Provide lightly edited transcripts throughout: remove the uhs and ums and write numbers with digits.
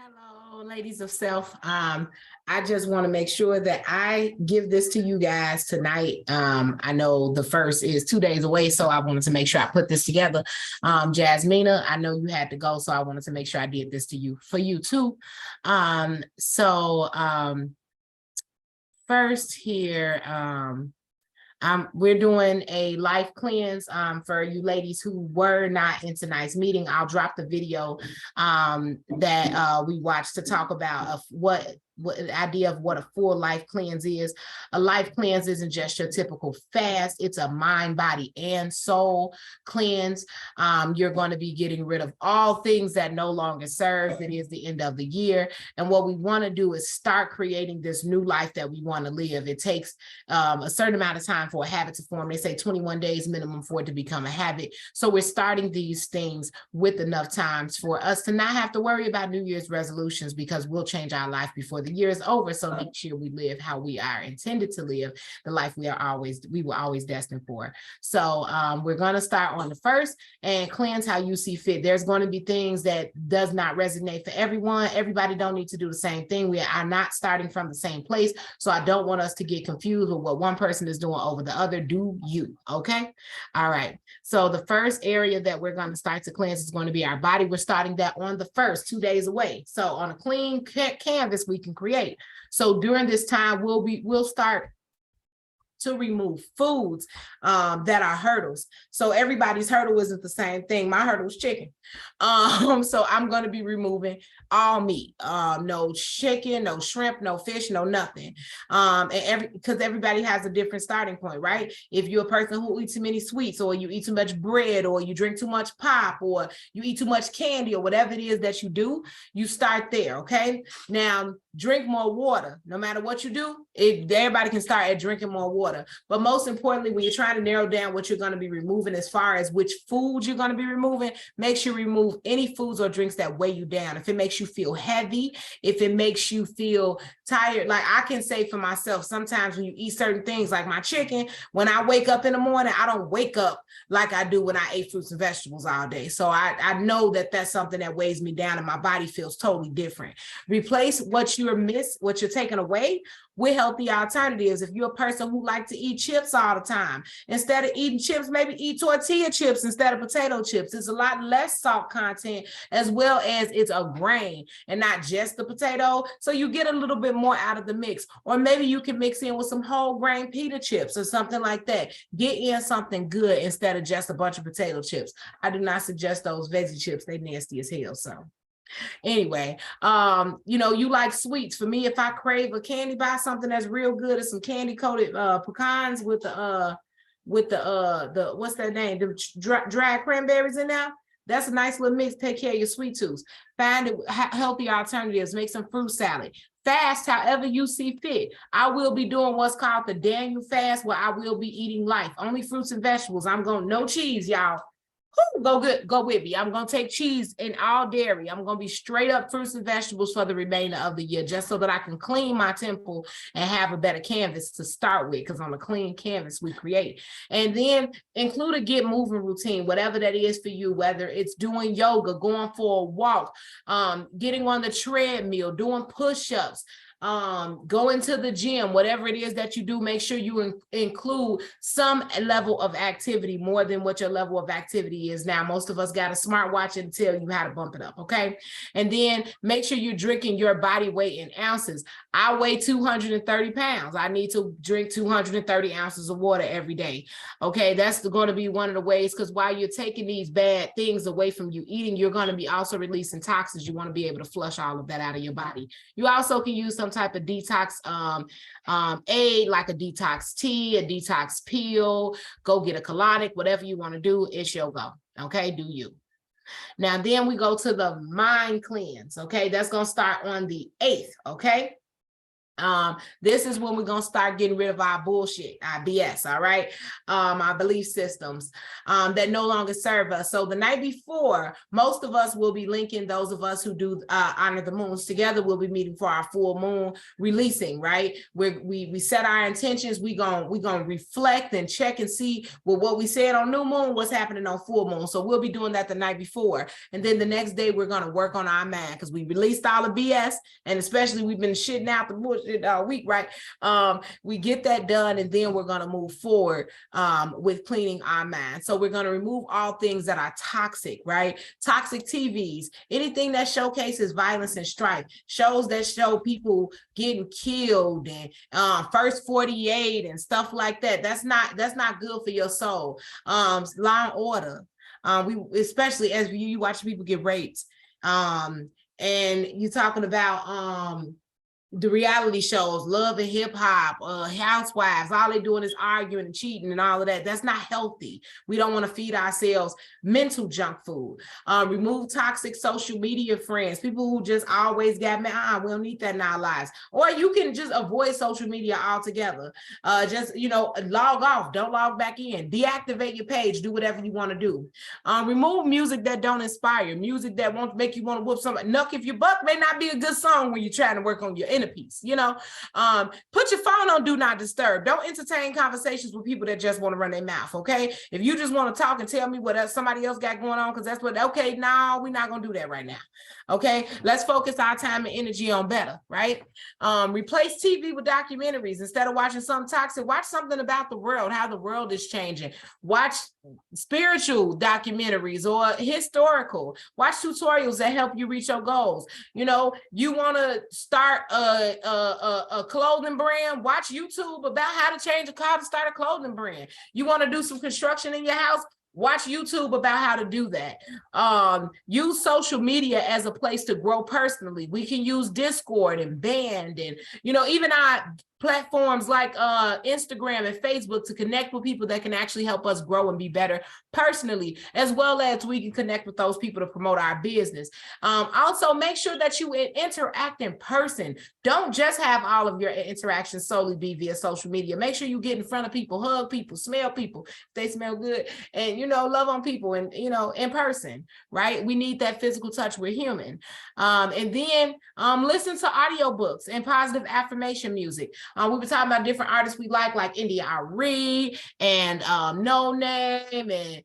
Hello, ladies of self. I just want to make sure that I give this to you guys tonight. I know the first is 2 days away, so I wanted to make sure I put this together. Jasmina, I know you had to go, so I wanted to make sure I did this to you for you too. First here, we're doing a life cleanse for you ladies who were not in tonight's meeting. I'll drop the video that we watched to talk about what the idea of what a full life cleanse is. A life cleanse isn't just your typical fast. It's a mind, body, and soul cleanse. You're going to be getting rid of all things that no longer serve. It is the end of the year. And what we want to do is start creating this new life that we want to live. It takes a certain amount of time for a habit to form. They say 21 days minimum for it to become a habit. So we're starting these things with enough times for us to not have to worry about New Year's resolutions, because we'll change our life before the year is over. So next year we live how we are intended to live, the life we were always destined for. So we're going to start on the first and cleanse how you see fit. There's going to be things that does not resonate for everyone. Everybody don't need to do the same thing. We are not starting from the same place. So I don't want us to get confused with what one person is doing over the other. Do you, okay? All right. So the first area that we're going to start to cleanse is going to be our body. We're starting that on the first, 2 days away. So on a clean canvas, we can create. So during this time, we'll start to remove foods that are hurdles. So everybody's hurdle isn't the same thing. My hurdle is chicken. So I'm going to be removing all meat. No chicken, no shrimp, no fish, no nothing. Because everybody has a different starting point, right? If you're a person who eats too many sweets, or you eat too much bread, or you drink too much pop, or you eat too much candy, or whatever it is that you do, you start there, okay? Now, drink more water. No matter what you do, everybody can start at drinking more water. But most importantly, when you're trying to narrow down what you're going to be removing as far as which foods you're going to be removing, make sure you remove any foods or drinks that weigh you down. If it makes you feel heavy, if it makes you feel tired, like I can say for myself, sometimes when you eat certain things like my chicken, when I wake up in the morning, I don't wake up like I do when I ate fruits and vegetables all day. So I know that that's something that weighs me down and my body feels totally different. Replace what you're taking away with healthy alternatives. If you're a person who likes to eat chips all the time, instead of eating chips, maybe eat tortilla chips instead of potato chips. It's a lot less salt content, as well as it's a grain and not just the potato. So you get a little bit more out of the mix. Or maybe you can mix in with some whole grain pita chips or something like that. Get in something good instead of just a bunch of potato chips. I do not suggest those veggie chips. They nasty as hell. So anyway, you like sweets. For me, if I crave a candy bar, something that's real good, is some candy coated pecans with the what's that name, the dried cranberries in there. That's a nice little mix. Take care of your sweet tooth. Find healthy alternatives. Make some fruit salad. Fast however you see fit. I will be doing what's called the Daniel fast, where I will be eating life, only fruits and vegetables. I'm going no cheese, y'all. Go with me. I'm going to take cheese and all dairy. I'm going to be straight up fruits and vegetables for the remainder of the year, just so that I can clean my temple and have a better canvas to start with, because on a clean canvas we create. And then include a get moving routine, whatever that is for you, whether it's doing yoga, going for a walk, getting on the treadmill, doing push-ups, going to the gym, whatever it is that you do, make sure you include some level of activity, more than what your level of activity is now. Most of us got a smartwatch and tell you how to bump it up, okay? And then make sure you're drinking your body weight in ounces. I weigh 230 pounds. I need to drink 230 ounces of water every day, okay? That's going to be one of the ways, because while you're taking these bad things away from you eating, you're going to be also releasing toxins. You want to be able to flush all of that out of your body. You also can use some type of detox aid, like a detox tea, a detox pill. Go get a colonic, whatever you want to do. It's your go, okay? Do you. Now then we go to the mind cleanse, okay? That's going to start on the 8th, okay? This is when we're going to start getting rid of our bullshit, our BS, all right? Our belief systems that no longer serve us. So the night before, most of us will be linking, those of us who do honor the moons together, we'll be meeting for our full moon releasing, right? We set our intentions, we gonna reflect and check and see, well, what we said on new moon, what's happening on full moon. So we'll be doing that the night before. And then the next day, we're gonna work on our mind because we released all the BS, and especially we've been shitting out the bullshit all week, right? We get that done, and then we're going to move forward with cleaning our mind. So we're going to remove all things that are toxic, right? Toxic TVs, anything that showcases violence and strife, shows that show people getting killed, and First 48 and stuff like that. That's not good for your soul. Law and Order, we especially as you watch people get raped, and you're talking about the reality shows, Love and Hip Hop, Housewives, all they're doing is arguing and cheating and all of that. That's not healthy. We don't want to feed ourselves mental junk food. Remove toxic social media friends, people who just always got me, we don't need that in our lives. Or you can just avoid social media altogether. Just, log off, don't log back in, deactivate your page, do whatever you want to do. Remove music that don't inspire, music that won't make you want to whoop somebody. Knuck If You Buck may not be a good song when you're trying to work on your inner peace. Put your phone on do not disturb. Don't entertain conversations with people that just want to run their mouth. Okay, if you just want to talk and tell me what somebody else got going on, because that's what, okay, no, we're not gonna do that right now. Okay, let's focus our time and energy on better, right? Replace TV with documentaries. Instead of watching something toxic, watch something about the world, how the world is changing. Watch spiritual documentaries or historical. Watch tutorials that help you reach your goals. You want to start a clothing brand, watch YouTube about how to change a car to start a clothing brand. You want to do some construction in your house, watch YouTube about how to do that. Use social media as a place to grow personally. We can use Discord and Band and, even our platforms like Instagram and Facebook to connect with people that can actually help us grow and be better personally, as well as we can connect with those people to promote our business. Also, make sure that you interact in person. Don't just have all of your interactions solely be via social media. Make sure you get in front of people, hug people, smell people if they smell good, and love on people and in person, right? We need that physical touch. We're human. And then listen to audiobooks and positive affirmation music. We've been talking about different artists we like India Ari and No Name and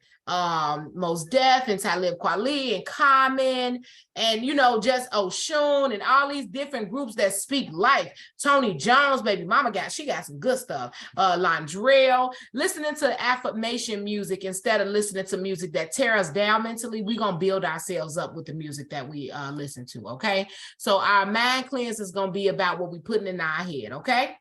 Mos Def and Talib Kweli and Common and just Oshun and all these different groups that speak life. Tony Jones, baby mama she got some good stuff. Londrell, listening to affirmation music instead of listening to music that tear us down mentally. We're gonna build ourselves up with the music that we listen to. Okay, so our mind cleanse is gonna be about what we're putting in our head. Okay.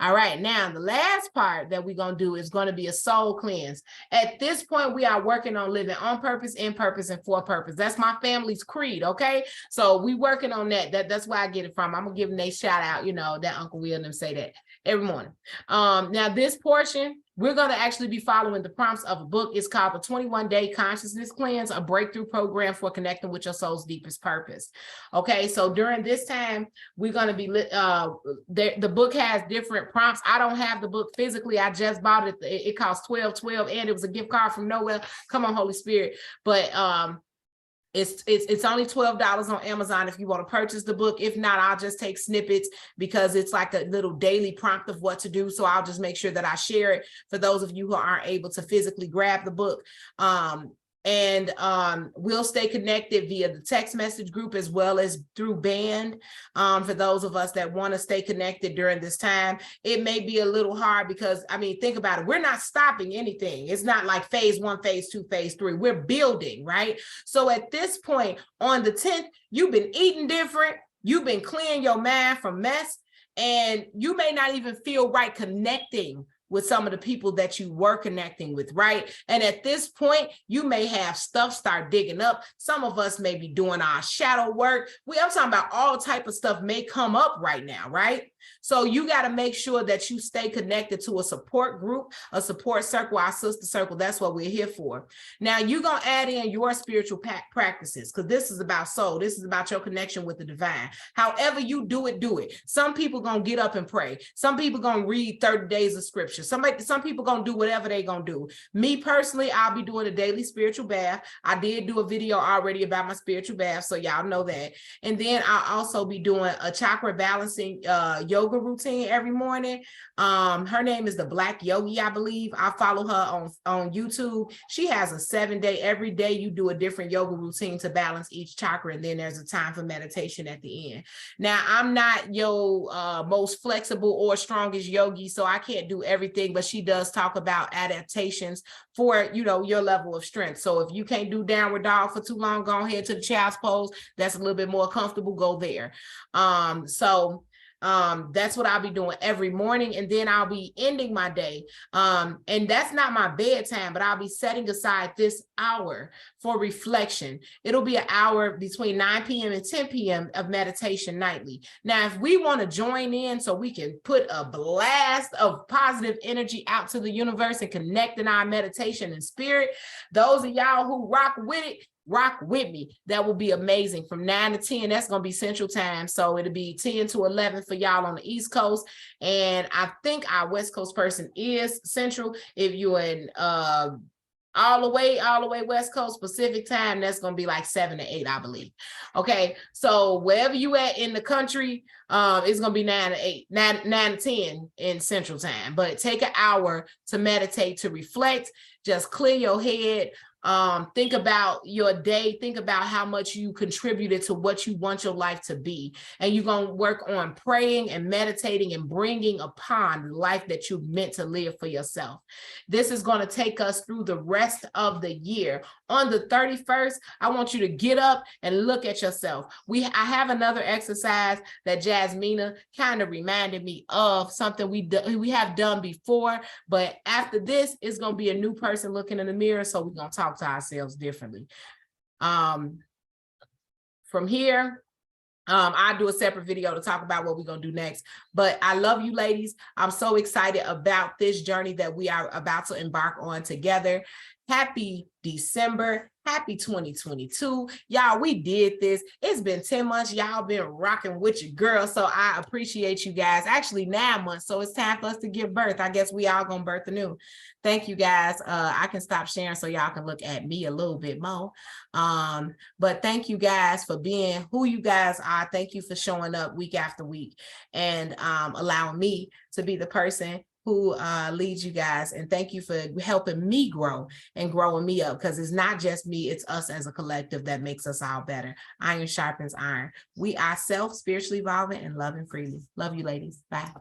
All right, now the last part that we're going to do is going to be a soul cleanse. At this point, we are working on living on purpose, in purpose, and for purpose. That's my family's creed, okay? So we working on that. That's where I get it from. I'm going to give them a shout out, that Uncle Will and them say that every morning. Now this portion, we're going to actually be following the prompts of a book. It's called The 21-Day Consciousness Cleanse, a breakthrough program for connecting with your soul's deepest purpose. Okay, so during this time, we're going to be, the book has different prompts. I don't have the book physically. I just bought it. It costs $12.12, and it was a gift card from nowhere. Come on, Holy Spirit. But it's only $12 on Amazon if you want to purchase the book. If not, I'll just take snippets because it's like a little daily prompt of what to do. So I'll just make sure that I share it for those of you who aren't able to physically grab the book. And we'll stay connected via the text message group as well as through Band. For those of us that want to stay connected during this time, it may be a little hard because, think about it. We're not stopping anything. It's not like phase 1, phase 2, phase 3. We're building, right? So at this point on the 10th, you've been eating different. You've been clearing your mind from mess, and you may not even feel right connecting with some of the people that you were connecting with, right? And at this point, you may have stuff start digging up. Some of us may be doing our shadow work. I'm talking about all type of stuff may come up right now, right? So you got to make sure that you stay connected to a support group, a support circle, our sister circle. That's what we're here for. Now you're going to add in your spiritual practices, because this is about soul. This is about your connection with the divine. However you do it, do it. Some people going to get up and pray. Some people going to read 30 days of scripture. Some people going to do whatever they going to do. Me personally, I'll be doing a daily spiritual bath. I did do a video already about my spiritual bath, so y'all know that. And then I'll also be doing a chakra balancing yoga routine every morning. Her name is the Black Yogi, I believe. I follow her on YouTube. She has a 7-day, every day you do a different yoga routine to balance each chakra, and then there's a time for meditation at the end. Now, I'm not your most flexible or strongest yogi, so I can't do everything, but she does talk about adaptations for, you know, your level of strength. So if you can't do downward dog for too long, go ahead to the child's pose. That's a little bit more comfortable, go there. That's what I'll be doing every morning, and then I'll be ending my day. And that's not my bedtime, but I'll be setting aside this hour for reflection. It'll be an hour between 9 p.m. and 10 p.m. of meditation nightly. Now, if we want to join in so we can put a blast of positive energy out to the universe and connect in our meditation and spirit, those of y'all who rock with it, rock with me. That will be amazing. From 9 to 10, that's going to be Central Time. So it'll be 10 to 11 for y'all on the East Coast. And I think our West Coast person is Central. If you're in all the way West Coast Pacific Time, that's going to be like 7 to 8, I believe. Okay. So wherever you at in the country, it's going to be 9 to 8, 9 to 10 in Central Time. But take an hour to meditate, to reflect, just clear your head. Think about your day. Think about how much you contributed to what you want your life to be. And you're going to work on praying and meditating and bringing upon the life that you meant to live for yourself. This is going to take us through the rest of the year. On the 31st, I want you to get up and look at yourself. I have another exercise that Jasmina kind of reminded me of, something we have done before, but after this, it's going to be a new person looking in the mirror. So we're going to talk to ourselves differently. From here, I'll do a separate video to talk about what we're going to do next. But I love you, ladies. I'm so excited about this journey that we are about to embark on together. Happy December. Happy 2022. Y'all, we did this. It's been 10 months. Y'all been rocking with your girl. So I appreciate you guys. Actually 9 months. So it's time for us to give birth. I guess we all gonna birth anew. Thank you guys. I can stop sharing so y'all can look at me a little bit more. But thank you guys for being who you guys are. Thank you for showing up week after week and allowing me to be the person who leads you guys. And thank you for helping me grow and growing me up, because it's not just me, it's us as a collective that makes us all better. Iron sharpens iron. We are spiritually evolving and loving freely. Love you, ladies. Bye.